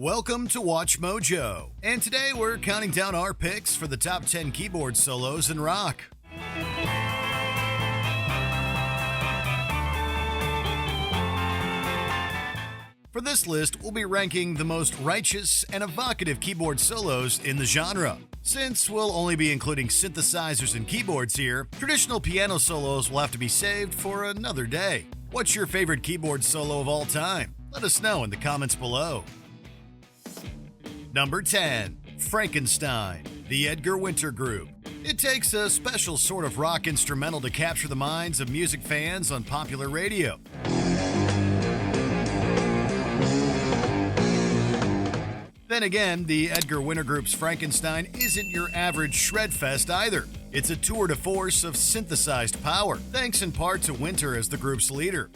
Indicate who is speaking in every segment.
Speaker 1: Welcome to Watch Mojo, and today we're counting down our picks for the top 10 keyboard solos in rock. For this list, we'll be ranking the most righteous and evocative keyboard solos in the genre. Since we'll only be including synthesizers and keyboards here, traditional piano solos will have to be saved for another day. What's your favorite keyboard solo of all time? Let us know in the comments below. Number 10. Frankenstein, the Edgar Winter Group. It takes a special sort of rock instrumental to capture the minds of music fans on popular radio. Then again, the Edgar Winter Group's Frankenstein isn't your average shred fest either. It's a tour de force of synthesized power, thanks in part to Winter as the group's leader.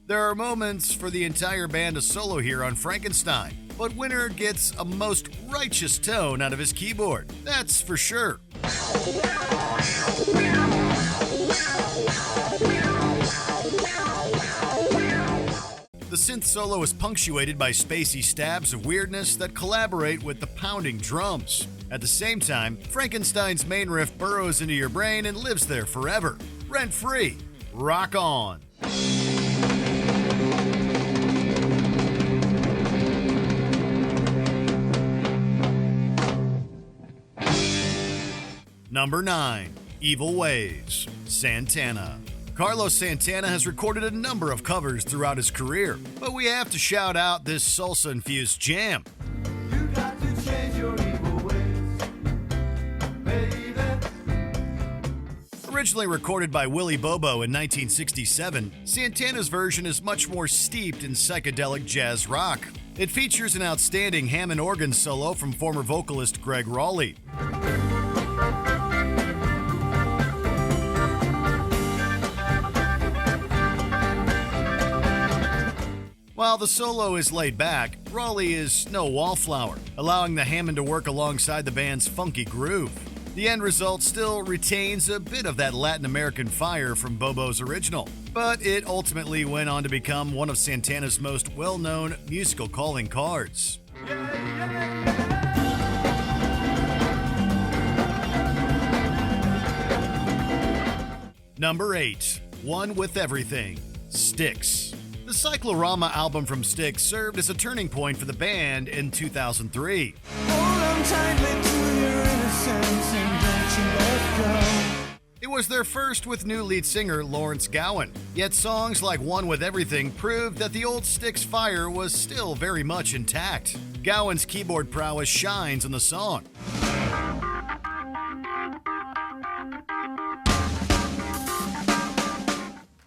Speaker 1: There are moments for the entire band to solo here on Frankenstein, but Winter gets a most righteous tone out of his keyboard, that's for sure. The synth solo is punctuated by spacey stabs of weirdness that collaborate with the pounding drums. At the same time, Frankenstein's main riff burrows into your brain and lives there forever, rent-free. Rock on! Number 9. Evil Ways, Santana. Carlos Santana has recorded a number of covers throughout his career, but we have to shout out this salsa-infused jam.
Speaker 2: You got to change your evil ways, baby.
Speaker 1: Originally recorded by Willie Bobo in 1967, Santana's version is much more steeped in psychedelic jazz rock. It features an outstanding Hammond organ solo from former vocalist Greg Rowley. While the solo is laid back, Rowley is no wallflower, allowing the Hammond to work alongside the band's funky groove. The end result still retains a bit of that Latin American fire from Bobo's original, but it ultimately went on to become one of Santana's most well-known musical calling cards. Number 8. One with Everything, Styx. The Cyclorama album from Styx served as a turning point for the band in 2003. It was their first with new lead singer Lawrence Gowan, yet songs like One with Everything proved that the old Styx fire was still very much intact. Gowan's keyboard prowess shines in the song.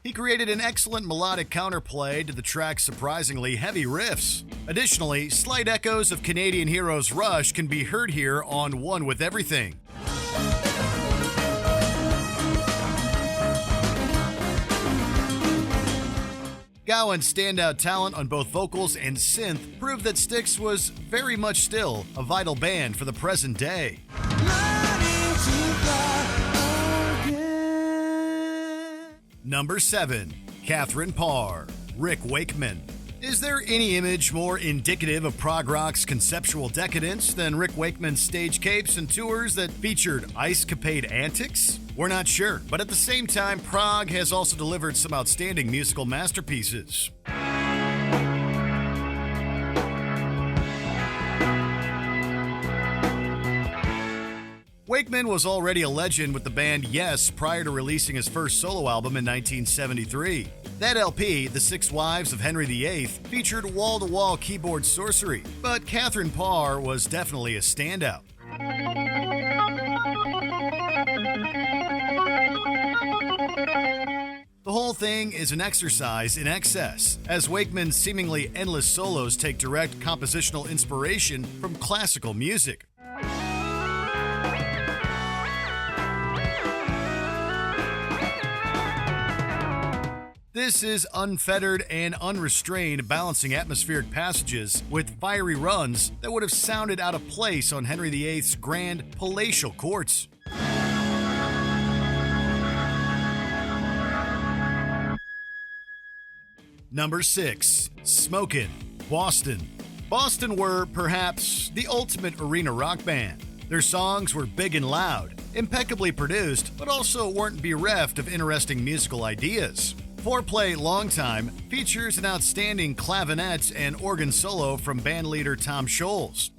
Speaker 1: He created an excellent melodic counterplay to the track's surprisingly heavy riffs. Additionally, slight echoes of Canadian heroes Rush can be heard here on One with Everything. Gowan's standout talent on both vocals and synth proved that Styx was very much still a vital band for the present day. Number 7. Catherine Parr, Rick Wakeman. Is there any image more indicative of prog rock's conceptual decadence than Rick Wakeman's stage capes and tours that featured ice-capade antics? We're not sure, but at the same time, prog has also delivered some outstanding musical masterpieces. Wakeman was already a legend with the band Yes prior to releasing his first solo album in 1973. That LP, The Six Wives of Henry VIII, featured wall-to-wall keyboard sorcery, but Catherine Parr was definitely a standout. The whole thing is an exercise in excess, as Wakeman's seemingly endless solos take direct compositional inspiration from classical music. This is unfettered and unrestrained balancing atmospheric passages with fiery runs that would have sounded out of place on Henry VIII's grand palatial courts. Number 6. Smokin', Boston. Boston were, perhaps, the ultimate arena rock band. Their songs were big and loud, impeccably produced, but also weren't bereft of interesting musical ideas. Foreplay Longtime features an outstanding clavinet and organ solo from bandleader Tom Scholz.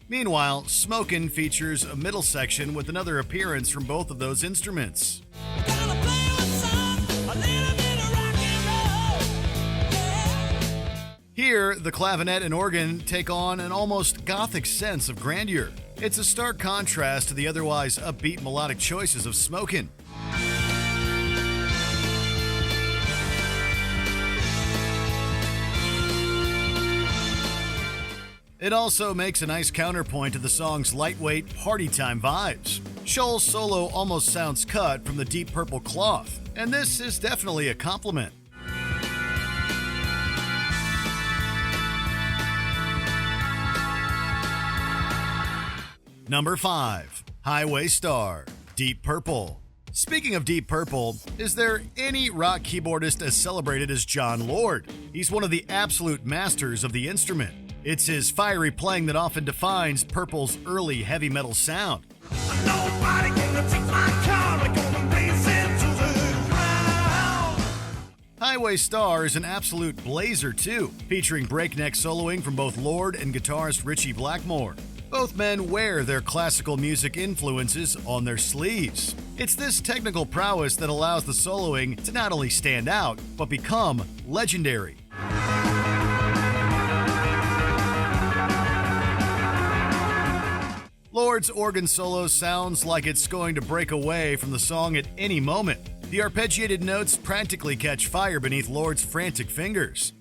Speaker 1: Meanwhile, Smokin' features a middle section with another appearance from both of those instruments. Here, the clavinet and organ take on an almost gothic sense of grandeur. It's a stark contrast to the otherwise upbeat melodic choices of Smokin'. It also makes a nice counterpoint to the song's lightweight, party time vibes. Scholz' solo almost sounds cut from the Deep Purple cloth, and this is definitely a compliment. Number 5. Highway Star, Deep Purple. Speaking of Deep Purple, is there any rock keyboardist as celebrated as Jon Lord? He's one of the absolute masters of the instrument. It's his fiery playing that often defines Purple's early heavy metal sound.
Speaker 2: Nobody gonna take my car, we're gonna blaze into the ground.
Speaker 1: Highway Star is an absolute blazer too, featuring breakneck soloing from both Lord and guitarist Ritchie Blackmore. Both men wear their classical music influences on their sleeves. It's this technical prowess that allows the soloing to not only stand out, but become legendary. Lord's organ solo sounds like it's going to break away from the song at any moment. The arpeggiated notes practically catch fire beneath Lord's frantic fingers.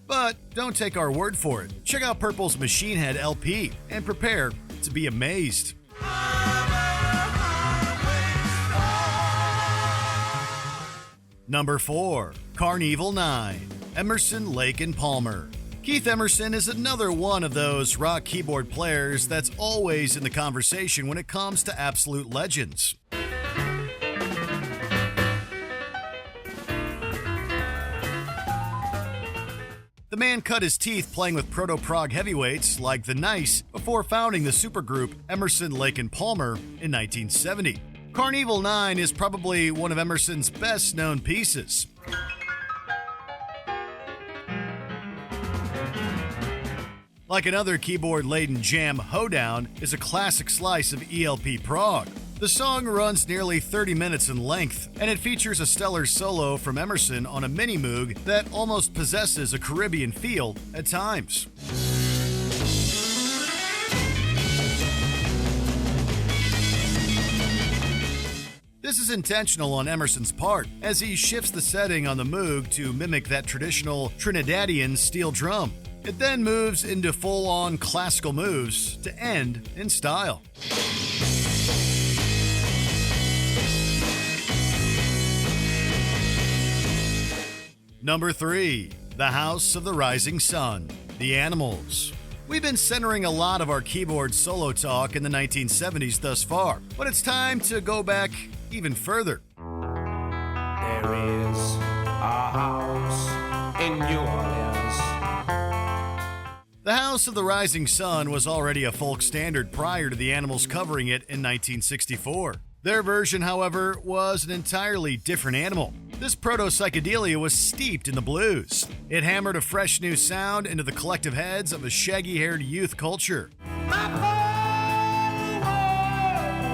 Speaker 1: But don't take our word for it. Check out Purple's Machine Head LP and prepare to be amazed. Number 4. Carnival 9, Emerson, Lake and Palmer. Keith Emerson is another one of those rock keyboard players that's always in the conversation when it comes to absolute legends. The man cut his teeth playing with proto-prog heavyweights like The Nice before founding the supergroup Emerson, Lake and Palmer in 1970. Carnival 9 is probably one of Emerson's best-known pieces. Like another keyboard-laden jam, Hoedown is a classic slice of ELP prog. The song runs nearly 30 minutes in length, and it features a stellar solo from Emerson on a mini-moog that almost possesses a Caribbean feel at times. This is intentional on Emerson's part, as he shifts the setting on the moog to mimic that traditional Trinidadian steel drum. It then moves into full-on classical moves to end in style. Number 3. The House of the Rising Sun, The Animals. We've been centering a lot of our keyboard solo talk in the 1970s thus far, but it's time to go back even further.
Speaker 3: There is a house in New Orleans.
Speaker 1: The House of the Rising Sun was already a folk standard prior to the Animals covering it in 1964. Their version, however, was an entirely different animal. This proto-psychedelia was steeped in the blues. It hammered a fresh new sound into the collective heads of a shaggy-haired youth culture.
Speaker 3: My father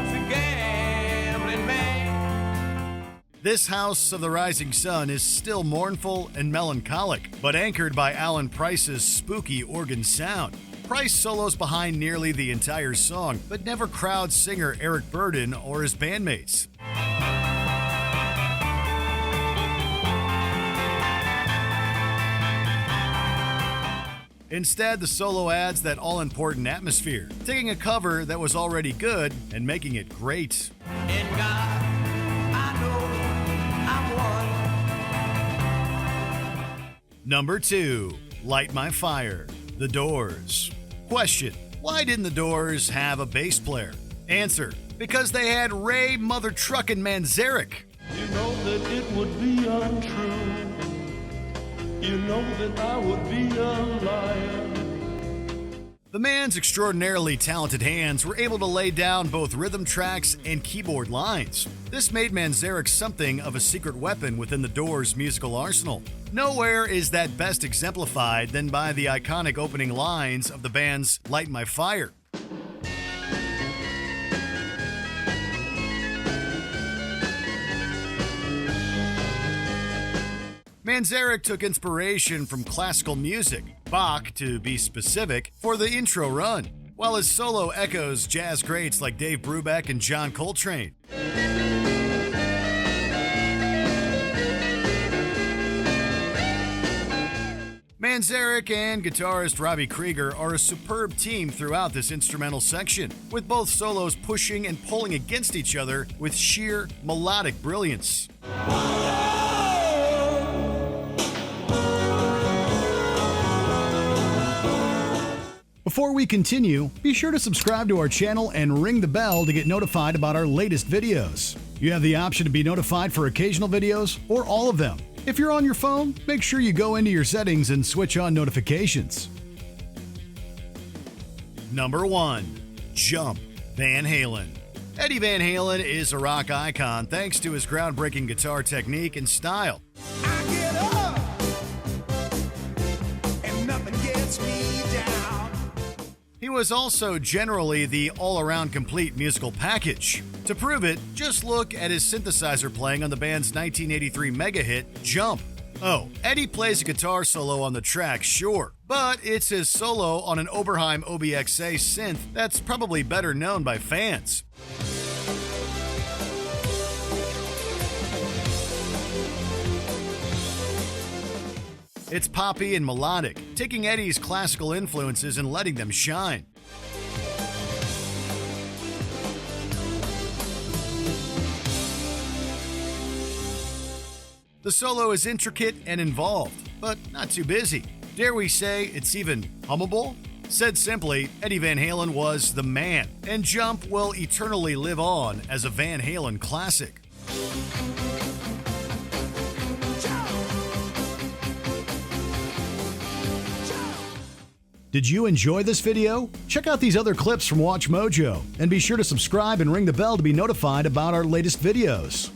Speaker 3: was a gambling man.
Speaker 1: This House of the Rising Sun is still mournful and melancholic, but anchored by Alan Price's spooky organ sound. Price solos behind nearly the entire song, but never crowds singer Eric Burden or his bandmates. Instead, the solo adds that all-important atmosphere, taking a cover that was already good and making it great.
Speaker 3: In God, I know I'm one.
Speaker 1: Number 2. Light My Fire, The Doors. Question: why didn't the Doors have a bass player? Answer: because they had Ray Mother Truckin' Manzarek.
Speaker 4: You know that it would be untrue. You know that I would be a liar.
Speaker 1: The man's extraordinarily talented hands were able to lay down both rhythm tracks and keyboard lines. This made Manzarek something of a secret weapon within the Doors' musical arsenal. Nowhere is that best exemplified than by the iconic opening lines of the band's Light My Fire. Manzarek took inspiration from classical music, Bach to be specific, for the intro run, while his solo echoes jazz greats like Dave Brubeck and John Coltrane. Manzarek and guitarist Robbie Krieger are a superb team throughout this instrumental section, with both solos pushing and pulling against each other with sheer melodic brilliance. Before we continue, be sure to subscribe to our channel and ring the bell to get notified about our latest videos. You have the option to be notified for occasional videos or all of them. If you're on your phone, make sure you go into your settings and switch on notifications. Number 1. Jump, Van Halen. Eddie Van Halen is a rock icon thanks to his groundbreaking guitar technique and style.
Speaker 2: I get up, and nothing gets me down.
Speaker 1: He was also generally the all-around complete musical package. To prove it, just look at his synthesizer playing on the band's 1983 mega hit, Jump. Oh, Eddie plays a guitar solo on the track, sure, but it's his solo on an Oberheim OBXA synth that's probably better known by fans. It's poppy and melodic, taking Eddie's classical influences and letting them shine. The solo is intricate and involved, but not too busy. Dare we say it's even hummable? Said simply, Eddie Van Halen was the man, and Jump will eternally live on as a Van Halen classic. Did you enjoy this video? Check out these other clips from WatchMojo, and be sure to subscribe and ring the bell to be notified about our latest videos.